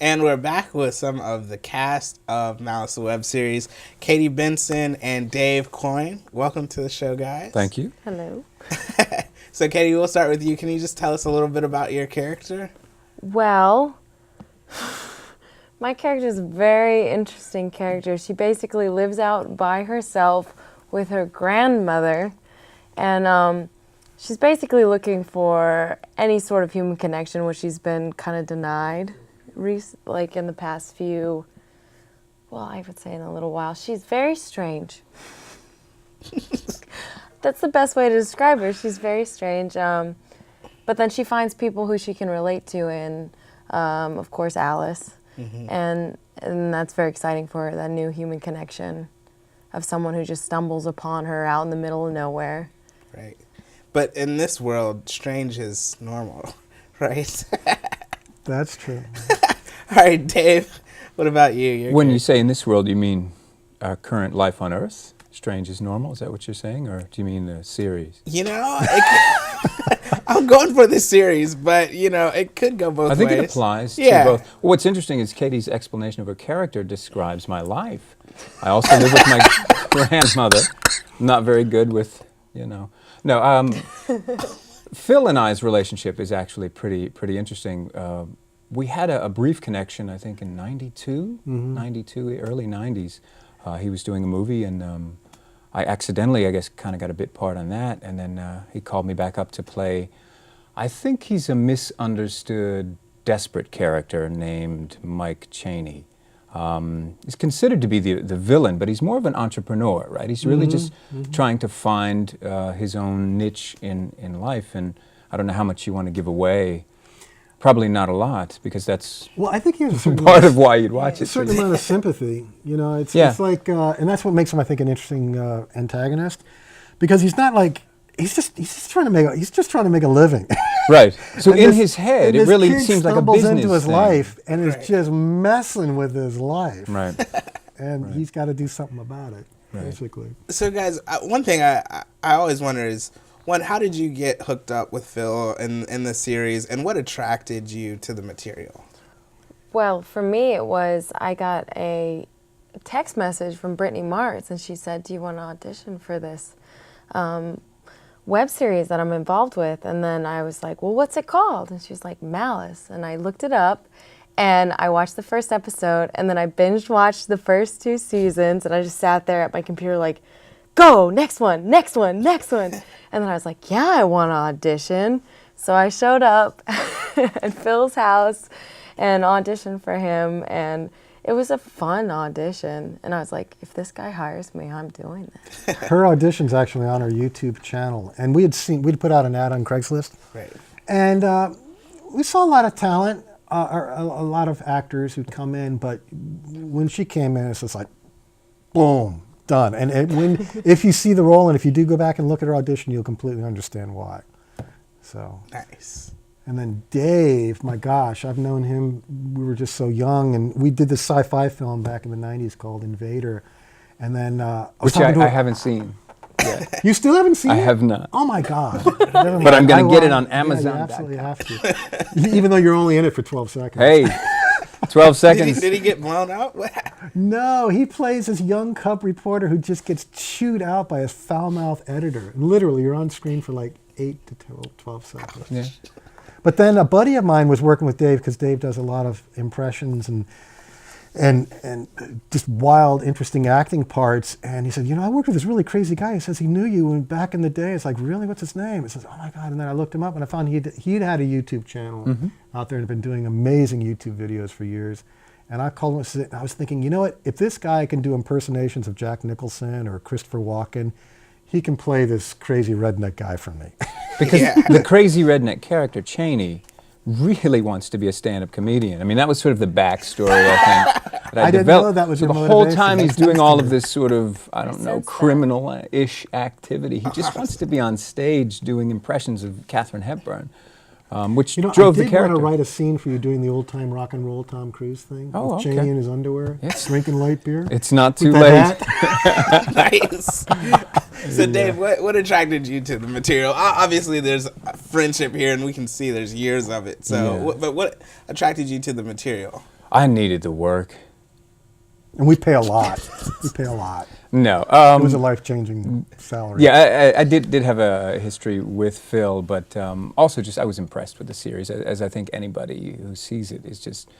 And we're back with some of the cast of Malice the web series, Katie Benson and Dave Coyne. Welcome to the show, guys. Thank you. Hello. So, Katie, we'll start with you. Can you just tell us a little bit about your character? Well, my character is a very interesting character. She basically lives out by herself with her grandmother, and she's basically looking for any sort of human connection, which she's been kind of denied, like in the past few, well, I would say in a little while. She's very strange. That's the best way to describe her. She's very strange. But then she finds people who she can relate to, and of course, Alice. Mm-hmm. And that's very exciting for her, that new human connection of someone who just stumbles upon her out in the middle of nowhere. Right. But in this world, strange is normal, right? That's true. All right, Dave, what about you? When you say in this world, you mean our current life on Earth? Strange is normal? Is that what you're saying? Or do you mean the series? You know, I'm going for the series, but, you know, it could go both ways. I think it applies to both. Well, what's interesting is Katie's explanation of her character describes my life. I also live with my grandmother. Not very good with, you know. No, Phil and I's relationship is actually pretty interesting. We had a brief connection, I think, in 92, early 90s. He was doing a movie, and I accidentally, I guess, kind of got a bit part on that, and then he called me back up to play, I think he's a misunderstood, desperate character named Mike Cheney. He's considered to be the villain, but he's more of an entrepreneur, right? He's really just trying to find his own niche in life, and I don't know how much you want to give away. Probably not a lot, because that's I think he has a certain part of why you'd watch it. A certain amount of sympathy, you know. It's like, and that's what makes him, I think, an interesting antagonist, because he's not like he's just trying to make a living. Right. So in his head, it really seems like a business into his thing. life and is just messing with his life. Right. And he's got to do something about it, basically. So, guys, one thing I always wonder is, one, how did you get hooked up with Phil in the series, and what attracted you to the material? Well, for me, it was I got a text message from Brittany Martz, and she said, "Do you want to audition for this web series that I'm involved with?" And then I was like, "Well, what's it called?" And she was like, "Malice." And I looked it up, and I watched the first episode, and then I binge watched the first 2 seasons, and I just sat there at my computer like, go, next one, next one, next one. And then I was like, yeah, I want to audition. So I showed up at Phil's house and auditioned for him, and it was a fun audition. And I was like, if this guy hires me, I'm doing this. Her audition's actually on her YouTube channel, and we'd put out an ad on Craigslist. Right. And we saw a lot of talent, a lot of actors who'd come in, but when she came in, it's just like, boom. Done. And if you see the role, and if you do go back and look at her audition, you'll completely understand why. So nice. And then Dave, my gosh, I've known him. We were just so young, and we did this sci-fi film back in the '90s called Invader, and then which I haven't seen. Yet. You still haven't seen it? I have not. Oh my God! But I'm going to get it on Amazon. Yeah, you absolutely have to, even though you're only in it for 12 seconds. Hey. 12 seconds. Did he get blown out? No, he plays this young cub reporter who just gets chewed out by his foul-mouthed editor. And literally, you're on screen for like 8 to 12 seconds. Yeah. But then a buddy of mine was working with Dave, because Dave does a lot of impressions and just wild, interesting acting parts. And he said, you know, I worked with this really crazy guy. He says he knew you back in the day. It's like, really? What's his name? It says, oh my God. And then I looked him up, and I found he'd had a YouTube channel out there and been doing amazing YouTube videos for years. And I called him, and I was thinking, you know what? If this guy can do impersonations of Jack Nicholson or Christopher Walken, he can play this crazy redneck guy for me. Because the crazy redneck character, Cheney, really wants to be a stand-up comedian. I mean, that was sort of the backstory, I think, that I didn't developed. know that was your the motivation. whole time he's doing all of this sort of, I don't know, criminal-ish activity. He just wants to be on stage doing impressions of Katharine Hepburn, which drove the character. I did want to write a scene for you doing the old-time rock and roll Tom Cruise thing. Oh, with okay. Cheney in his underwear, drinking light beer. It's not too with late. Nice. So, Dave, what attracted you to the material? Obviously, there's friendship here, and we can see there's years of it. So, but what attracted you to the material? I needed the work. And we pay a lot. We pay a lot. No. It was a life-changing salary. Yeah, I did have a history with Phil, but also just I was impressed with the series, as I think anybody who sees it is just.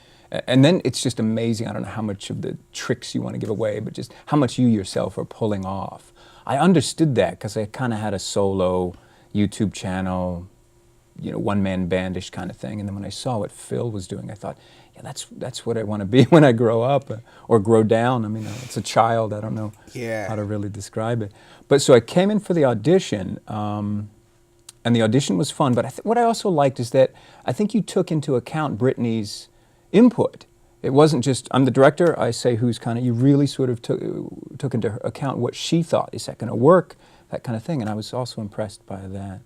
And then it's just amazing. I don't know how much of the tricks you want to give away, but just how much you yourself are pulling off. I understood that because I kind of had a solo YouTube channel, one-man bandish kind of thing. And then when I saw what Phil was doing, I thought, yeah, that's what I want to be when I grow up or grow down. I mean, it's a child. I don't know how to really describe it. But so I came in for the audition, and the audition was fun. But what I also liked is that I think you took into account Brittany's input. It wasn't just, I'm the director, I say who's kind of, you really sort of took into account what she thought. Is that going to work? That kind of thing. And I was also impressed by that.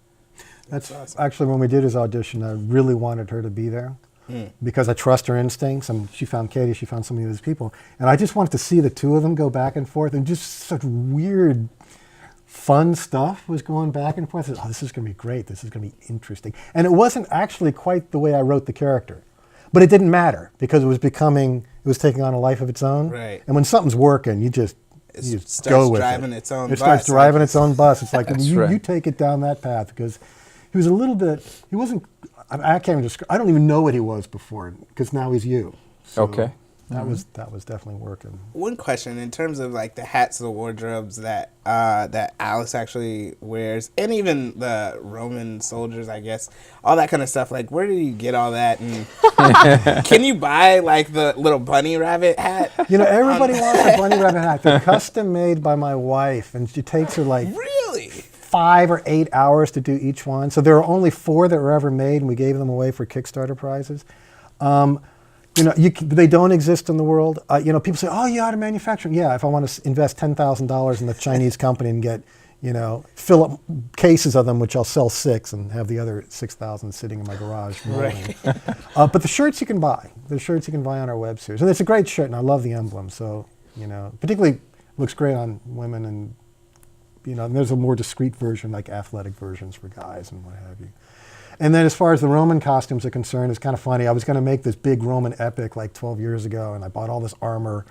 That's awesome. Actually, when we did his audition, I really wanted her to be there because I trust her instincts. And she found Katie, she found so many of those people. And I just wanted to see the two of them go back and forth. And just such weird, fun stuff was going back and forth. I said, oh, this is going to be great. This is going to be interesting. And it wasn't actually quite the way I wrote the character. But it didn't matter because it was taking on a life of its own. Right. And when something's working, you just go with it. It starts driving its own bus. It's like you take it down that path because he was a little bit. He wasn't. I can't even describe. I don't even know what he was before because now he's you. So okay. That was definitely working. One question in terms of like the hats, the wardrobes that that Alice actually wears, and even the Roman soldiers, I guess, all that kind of stuff. Like, where do you get all that? And can you buy like the little bunny rabbit hat? Everybody wants a bunny rabbit hat. They're custom made by my wife, and she takes her like really 5 or 8 hours to do each one. So there are only 4 that were ever made, and we gave them away for Kickstarter prizes. They don't exist in the world. People say, "Oh, you ought to manufacture." Yeah, if I want to invest $10,000 in the Chinese company and get, fill up cases of them, which I'll sell 6 and have the other 6,000 sitting in my garage. Right. But the shirts you can buy. The shirts you can buy on our Webseries, and it's a great shirt, and I love the emblem. So particularly looks great on women, and and there's a more discreet version, like athletic versions for guys and what have you. And then as far as the Roman costumes are concerned, it's kind of funny. I was going to make this big Roman epic like 12 years ago, and I bought all this armor.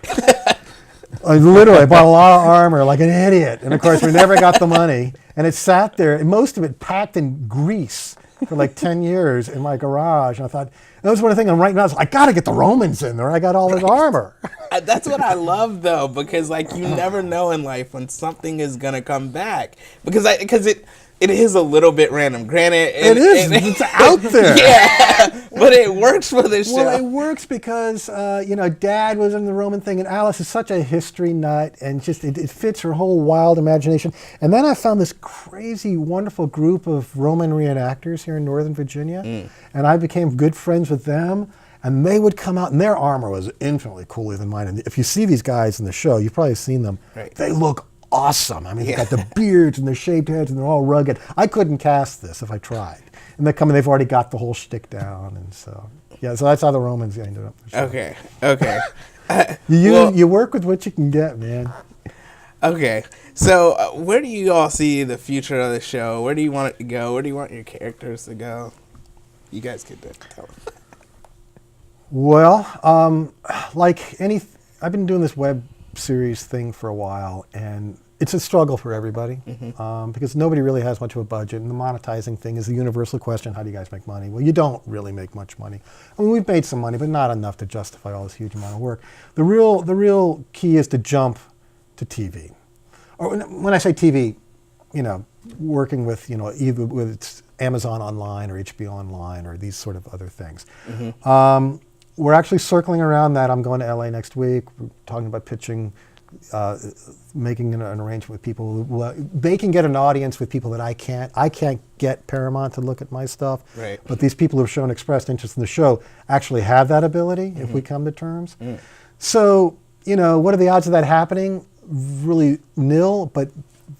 I bought a lot of armor like an idiot. And of course, we never got the money. And it sat there, and most of it packed in grease for like 10 years in my garage. And I thought, that was one thing I'm right now. I got to get the Romans in there. I got all this armor. That's what I love, though, because like you never know in life when something is going to come back. Because it is a little bit random. Granted, it's out there. Yeah, but it works for this show. Well, it works because Dad was in the Roman thing, and Alice is such a history nut, and just it fits her whole wild imagination. And then I found this crazy, wonderful group of Roman reenactors here in Northern Virginia, and I became good friends with them. And they would come out, and their armor was infinitely cooler than mine. And if you see these guys in the show, you've probably seen them. Right. They look awesome. I mean, they've got the beards and the shaved heads, and they're all rugged. I couldn't cast this if I tried. And they've already got the whole shtick down, and so that's how the Romans ended up. Okay. You work with what you can get, man. Okay, so where do you all see the future of the show? Where do you want it to go? Where do you want your characters to go? You guys get to tell them. Well, I've been doing this web series thing for a while, and it's a struggle for everybody because nobody really has much of a budget, and the monetizing thing is the universal question: how do you guys make money? Well, you don't really make much money. I mean, we've made some money, but not enough to justify all this huge amount of work. The real key is to jump to TV, or when I say TV, working with either with it's Amazon Online or HBO Online or these sort of other things. We're actually circling around that. I'm going to LA next week. We're talking about pitching, making an arrangement with people. They can get an audience with people that I can't. I can't get Paramount to look at my stuff. Right. But these people who've shown expressed interest in the show actually have that ability if we come to terms. So, what are the odds of that happening? Really nil, but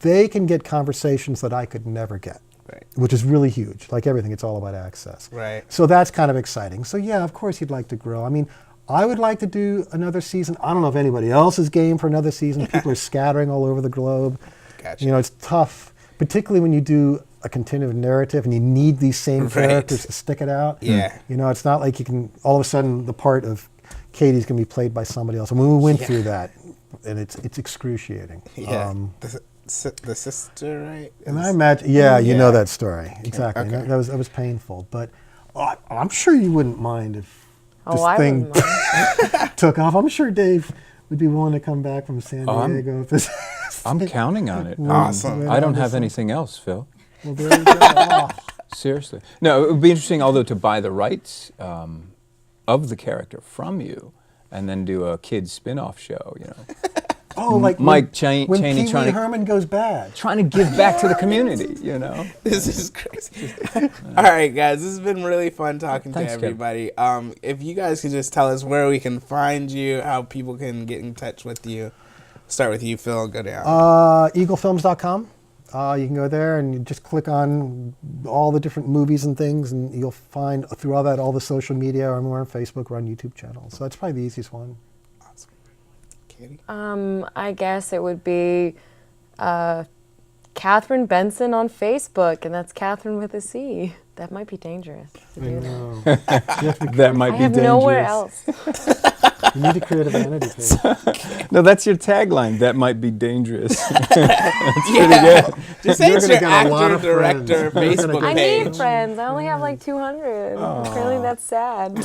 they can get conversations that I could never get. Right. Which is really huge. Like everything, it's all about access. Right. So that's kind of exciting. So yeah, of course you'd like to grow. I mean, I would like to do another season. I don't know if anybody else is game for another season. People are scattering all over the globe. Gotcha. It's tough, particularly when you do a continued narrative and you need these same characters to stick it out. Yeah. It's not like you can, all of a sudden, the part of Katie's going to be played by somebody else. And when we went through that, and it's excruciating. Yeah. The sister, right? And I imagine, you know that story. Exactly. Okay. That was painful. But I'm sure you wouldn't mind if this I thing wouldn't mind. took off. I'm sure Dave would be willing to come back from San Diego. If this I'm counting on it. Awesome. I don't have anything else, Phil. Well, there you go. Oh. Seriously. No, it would be interesting, although, to buy the rights of the character from you and then do a kids spin-off show, you know. Oh, like Mike when Chaney Pee trying Wee to Herman goes bad. trying to give back to the community, you know. This is crazy. All right, guys, this has been really fun talking Thanks, to everybody. If you guys could just tell us where we can find you, how people can get in touch with you. Start with you, Phil. Go down. EagleFilms.com. You can go there and you just click on all the different movies and things, and you'll find through all that all the social media. We're on Facebook, we're on YouTube channels. So that's probably the easiest one. Awesome. Katie? I guess it would be Catherine Benson on Facebook, and that's Catherine with a C. That might be dangerous to do that. That might I be have dangerous. nowhere else. You need a creative identity page. No, that's your tagline. That might be dangerous. Yeah. Just say You're it's gonna your get a lot actor, of director friends. You're gonna Facebook get- I page. need friends. I only have like 200. Apparently that's sad.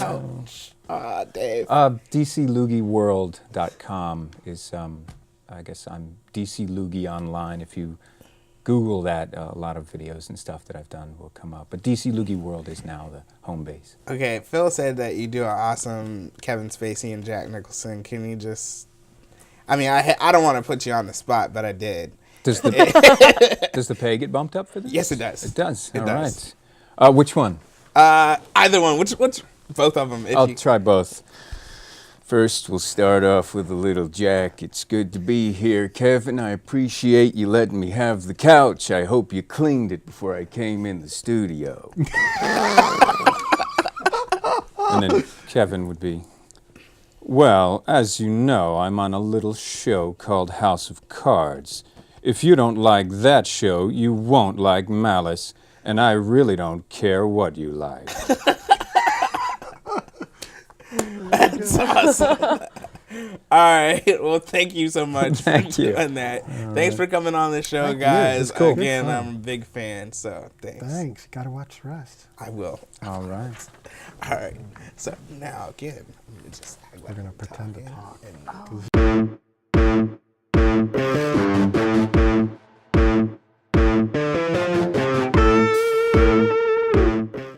Dave. DCLoogieWorld.com is, I guess I'm DC Loogie online. If you Google that, a lot of videos and stuff that I've done will come up. But DC Loogie World is now the home base. Okay, Phil said that you do an awesome Kevin Spacey and Jack Nicholson. Can you just... I mean, I don't want to put you on the spot, but I did. Does the does the pay get bumped up for this? Yes, it does. It does. It All does. right. Which one? Either one. Which both of them. I'll try both. First, we'll start off with a little Jack. It's good to be here, Kevin. I appreciate you letting me have the couch. I hope you cleaned it before I came in the studio. And then Kevin would be, well, as you know, I'm on a little show called House of Cards. If you don't like that show, you won't like Malice, and I really don't care what you like. That's awesome. All right. Well, thank you so much for doing that. Thanks for coming on the show, guys. It's cool. Again, Good fun. I'm a big fan, so thanks. Thanks. Got to watch the rest. I will. All right. All right. So now, again, I'm just We're going to pretend to talking talk. and-